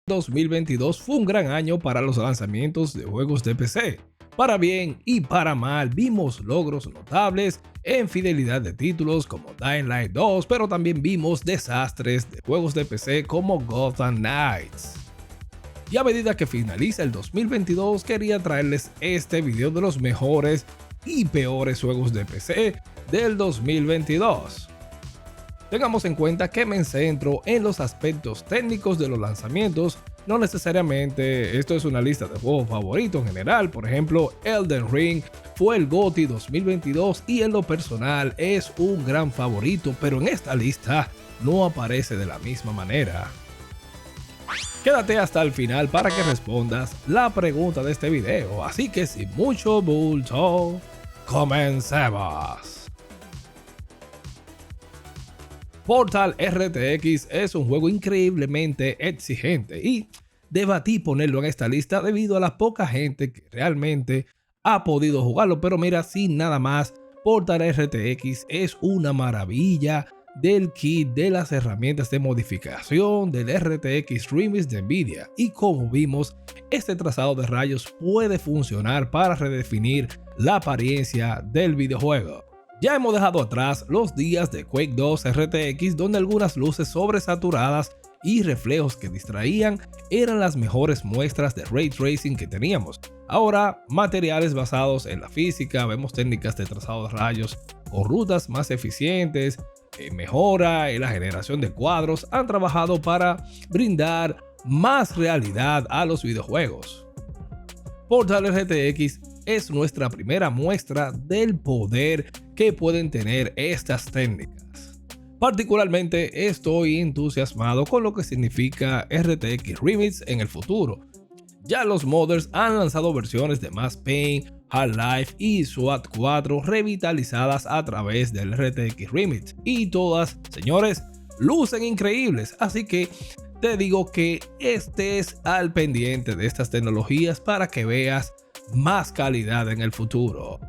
2022 fue un gran año para los lanzamientos de juegos de PC. Para bien y para mal, vimos logros notables en fidelidad de títulos como Dying Light 2, pero también vimos desastres de juegos de PC como Gotham Knights. Y a medida que finaliza el 2022, quería traerles este video de los mejores y peores juegos de PC del 2022. Tengamos en cuenta que me centro en los aspectos técnicos de los lanzamientos, no necesariamente esto es una lista de juegos favoritos en general. Por ejemplo, Elden Ring fue el GOTY 2022 y en lo personal es un gran favorito, pero en esta lista no aparece de la misma manera. Quédate hasta el final para que respondas la pregunta de este video, así que sin mucho bulto, comencemos. Portal RTX es un juego increíblemente exigente y debatí ponerlo en esta lista debido a la poca gente que realmente ha podido jugarlo, pero mira, sin nada más, Portal RTX es una maravilla del kit de las herramientas de modificación del RTX Remix de Nvidia, y como vimos, este trazado de rayos puede funcionar para redefinir la apariencia del videojuego. Ya hemos dejado atrás los días de Quake 2 RTX, donde algunas luces sobresaturadas y reflejos que distraían eran las mejores muestras de Ray Tracing que teníamos. Ahora, materiales basados en la física, vemos técnicas de trazado de rayos con rutas más eficientes, mejora en la generación de cuadros, han trabajado para brindar más realidad a los videojuegos. Portal RTX es nuestra primera muestra del poder que pueden tener estas técnicas. Particularmente estoy entusiasmado con lo que significa RTX Remix en el futuro. Ya los modders han lanzado versiones de Max Payne, Half-Life y SWAT 4 revitalizadas a través del RTX Remix, y todas, señores, lucen increíbles, así que te digo que estés al pendiente de estas tecnologías para que veas más calidad en el futuro.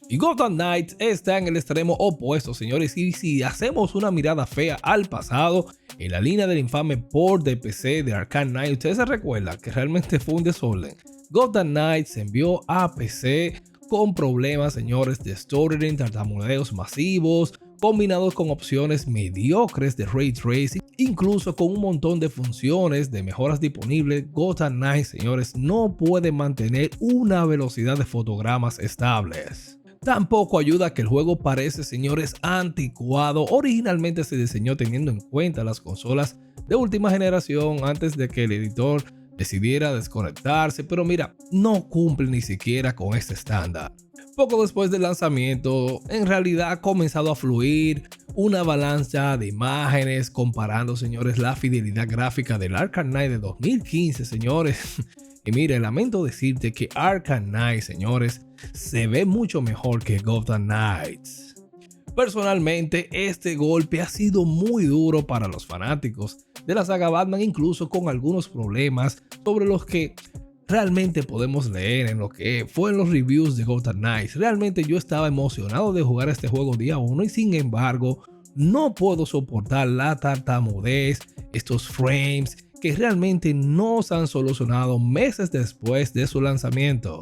Y Gotham Knights está en el extremo opuesto, señores, y si hacemos una mirada fea al pasado, en la línea del infame port de PC de Arkham Knight, ustedes se recuerdan que realmente fue un desorden. Gotham Knights se envió a PC con problemas, señores, de storytelling, tartamudeos masivos, combinados con opciones mediocres de Ray Tracing, incluso con un montón de funciones de mejoras disponibles. Gotham Knights, señores, no puede mantener una velocidad de fotogramas estables. Tampoco ayuda que el juego parece, señores, anticuado. Originalmente se diseñó teniendo en cuenta las consolas de última generación antes de que el editor decidiera desconectarse, pero mira, no cumple ni siquiera con este estándar. Poco después del lanzamiento, en realidad ha comenzado a fluir una avalancha de imágenes comparando, señores, la fidelidad gráfica del Arkham Knight de 2015, señores. Y mire, lamento decirte que Arkham Knight, señores, se ve mucho mejor que Gotham Knights. Personalmente, este golpe ha sido muy duro para los fanáticos de la saga Batman, incluso con algunos problemas sobre los que realmente podemos leer en lo que fue en los reviews de Gotham Knights. Realmente yo estaba emocionado de jugar este juego día 1 y sin embargo no puedo soportar la tartamudez, estos frames que realmente no se han solucionado meses después de su lanzamiento.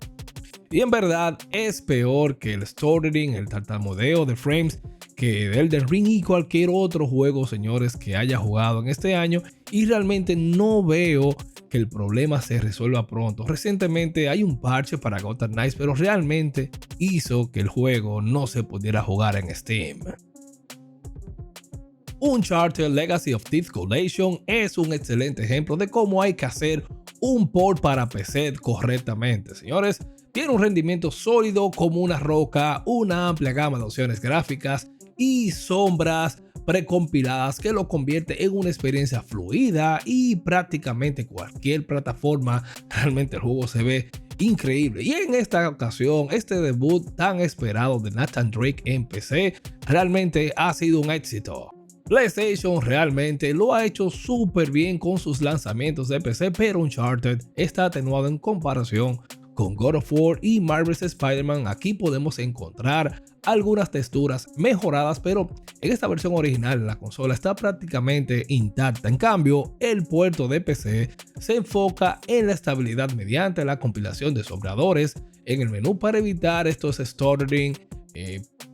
Y en verdad es peor que el storytelling, el tartamudeo de frames que Elden Ring y cualquier otro juego, señores, que haya jugado en este año, y realmente no veo que el problema se resuelva pronto. Recientemente hay un parche para Gotham Knights, pero realmente hizo que el juego no se pudiera jugar en Steam. Uncharted Legacy of Thieves Collection es un excelente ejemplo de cómo hay que hacer un port para PC correctamente, señores. Tiene un rendimiento sólido como una roca, una amplia gama de opciones gráficas y sombras precompiladas que lo convierte en una experiencia fluida, y prácticamente cualquier plataforma realmente el juego se ve increíble. Y en esta ocasión, este debut tan esperado de Nathan Drake en PC realmente ha sido un éxito. PlayStation realmente lo ha hecho súper bien con sus lanzamientos de PC, pero Uncharted está atenuado en comparación con God of War y Marvel's Spider-Man aquí podemos encontrar algunas texturas mejoradas, pero en esta versión original la consola está prácticamente intacta. En cambio, el puerto de PC se enfoca en la estabilidad mediante la compilación de sombreadores en el menú para evitar estos stuttering,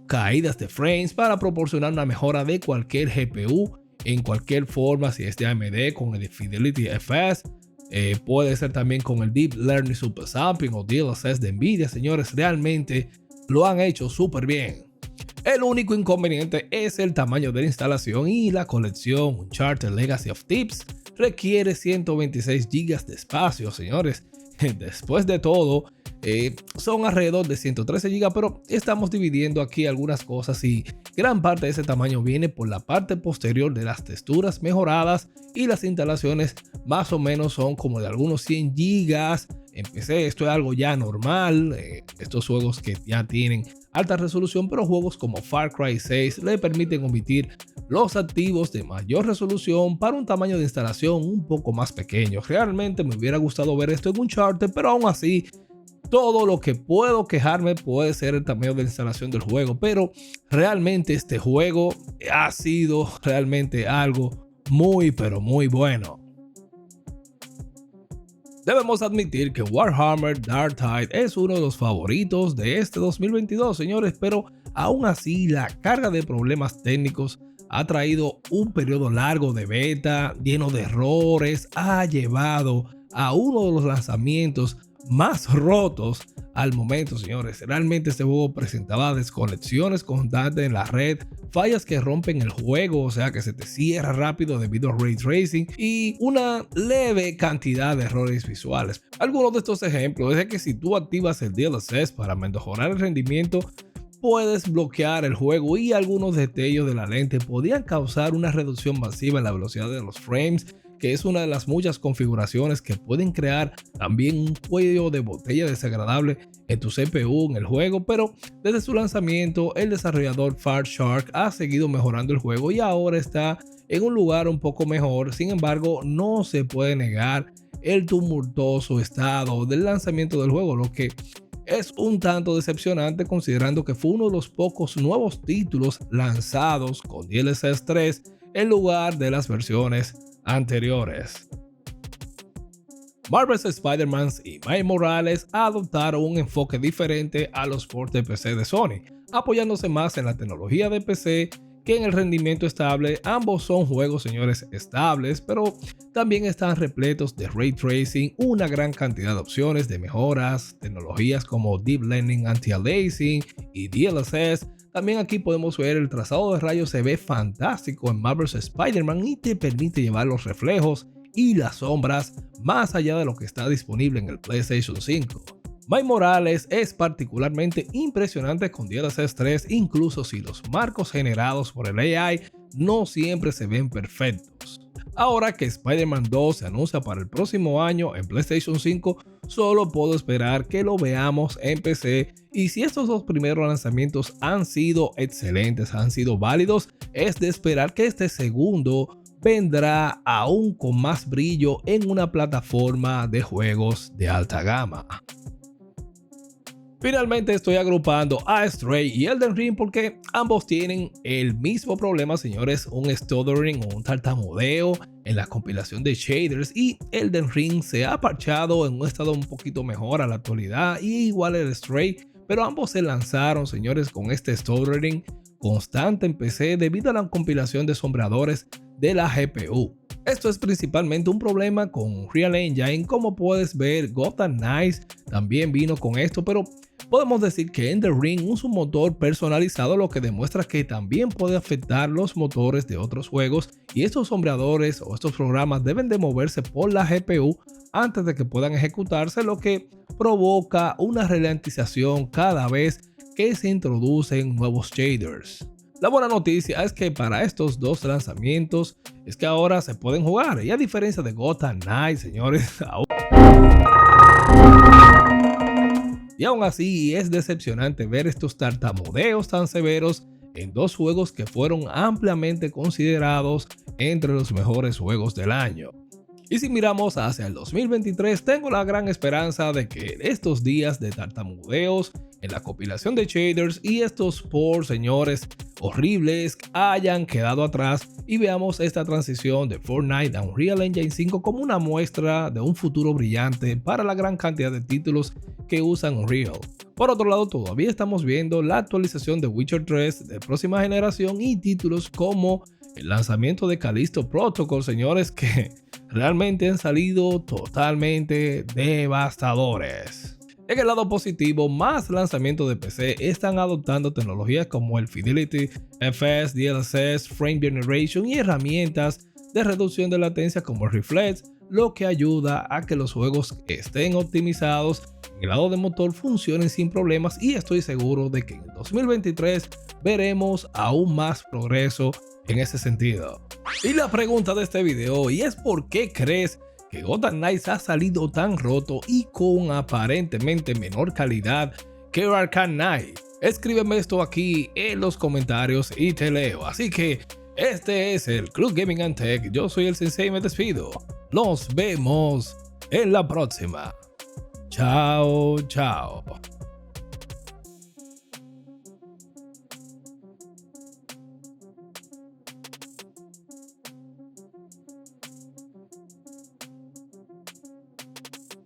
caídas de frames, para proporcionar una mejora de cualquier GPU en cualquier forma, si es de AMD con el Fidelity FS. Puede ser también con el Deep Learning Super Sampling o DLSS de Nvidia. Señores, realmente lo han hecho súper bien. El único inconveniente es el tamaño de la instalación, y la colección Uncharted Legacy of Thieves requiere 126 GB de espacio, señores. Después de todo, son alrededor de 113 GB, pero estamos dividiendo aquí algunas cosas y gran parte de ese tamaño viene por la parte posterior de las texturas mejoradas, y las instalaciones más o menos son como de algunos 100 GB. En PC esto es algo ya normal, estos juegos que ya tienen alta resolución, pero juegos como Far Cry 6 le permiten omitir los activos de mayor resolución para un tamaño de instalación un poco más pequeño. Realmente me hubiera gustado ver esto en Uncharted, pero aún así todo lo que puedo quejarme puede ser el tamaño de la instalación del juego, pero realmente este juego ha sido realmente algo muy pero muy bueno. Debemos admitir que Warhammer Dark Tide es uno de los favoritos de este 2022, señores, pero aún así la carga de problemas técnicos ha traído un periodo largo de beta lleno de errores, ha llevado a uno de los lanzamientos más rotos al momento, señores. Realmente este juego presentaba desconexiones constantes en la red, fallas que rompen el juego, o sea que se te cierra rápido debido a ray tracing, y una leve cantidad de errores visuales. Algunos de estos ejemplos es que si tú activas el DLSS para mejorar el rendimiento, puedes bloquear el juego, y algunos destellos de la lente podían causar una reducción masiva en la velocidad de los frames, que es una de las muchas configuraciones que pueden crear también un cuello de botella desagradable en tu CPU en el juego. Pero desde su lanzamiento, el desarrollador Farshark ha seguido mejorando el juego y ahora está en un lugar un poco mejor. Sin embargo, no se puede negar el tumultuoso estado del lanzamiento del juego, lo que es un tanto decepcionante considerando que fue uno de los pocos nuevos títulos lanzados con DLSS 3 en lugar de las versiones anteriores. Marvel's Spider-Man y Miles Morales adoptaron un enfoque diferente a los ports de PC de Sony, apoyándose más en la tecnología de PC que en el rendimiento estable. Ambos son juegos, señores, estables, pero también están repletos de ray tracing, una gran cantidad de opciones de mejoras, tecnologías como Deep Learning Anti-Aliasing y DLSS. También aquí podemos ver el trazado de rayos, se ve fantástico en Marvel's Spider-Man y te permite llevar los reflejos y las sombras más allá de lo que está disponible en el PlayStation 5. Miles Morales es particularmente impresionante con DLSS 3, incluso si los marcos generados por el AI no siempre se ven perfectos. Ahora que Spider-Man 2 se anuncia para el próximo año en PlayStation 5, solo puedo esperar que lo veamos en PC, y si estos dos primeros lanzamientos han sido excelentes, han sido válidos, es de esperar que este segundo vendrá aún con más brillo en una plataforma de juegos de alta gama. Finalmente estoy agrupando a Stray y Elden Ring porque ambos tienen el mismo problema, señores, un stuttering o un tartamudeo en la compilación de shaders, y Elden Ring se ha parchado en un estado un poquito mejor a la actualidad, y igual el Stray, pero ambos se lanzaron, señores, con este stuttering constante en PC debido a la compilación de sombreadores de la GPU. Esto es principalmente un problema con Unreal Engine. Como puedes ver, Gotham Knights también vino con esto, pero podemos decir que Elden Ring usa un motor personalizado, lo que demuestra que también puede afectar los motores de otros juegos, y estos sombreadores o estos programas deben de moverse por la GPU antes de que puedan ejecutarse, lo que provoca una ralentización cada vez que se introducen nuevos shaders. La buena noticia es que para estos dos lanzamientos es que ahora se pueden jugar, y a diferencia de Gotham Knights, señores, y aún así es decepcionante ver estos tartamudeos tan severos en dos juegos que fueron ampliamente considerados entre los mejores juegos del año. Y si miramos hacia el 2023, tengo la gran esperanza de que estos días de tartamudeos en la compilación de shaders y estos por señores horribles hayan quedado atrás y veamos esta transición de Fortnite a Unreal Engine 5 como una muestra de un futuro brillante para la gran cantidad de títulos que usan Unreal. Por otro lado, todavía estamos viendo la actualización de Witcher 3 de próxima generación y títulos como el lanzamiento de Callisto Protocol, señores, que realmente han salido totalmente devastadores. En el lado positivo, más lanzamientos de PC están adoptando tecnologías como el Fidelity, FPS, DLSS, Frame Generation y herramientas de reducción de latencia como Reflex, lo que ayuda a que los juegos estén optimizados en el lado de motor funcionen sin problemas, y estoy seguro de que en el 2023 veremos aún más progreso en ese sentido. Y la pregunta de este video y es: ¿por qué crees que Gotham Knights ha salido tan roto y con aparentemente menor calidad que Arkham Knight? Escríbeme esto aquí en los comentarios y te leo. Así que este es el Club Gaming and Tech. Yo soy el Sensei y me despido. Nos vemos en la próxima. Chao, chao.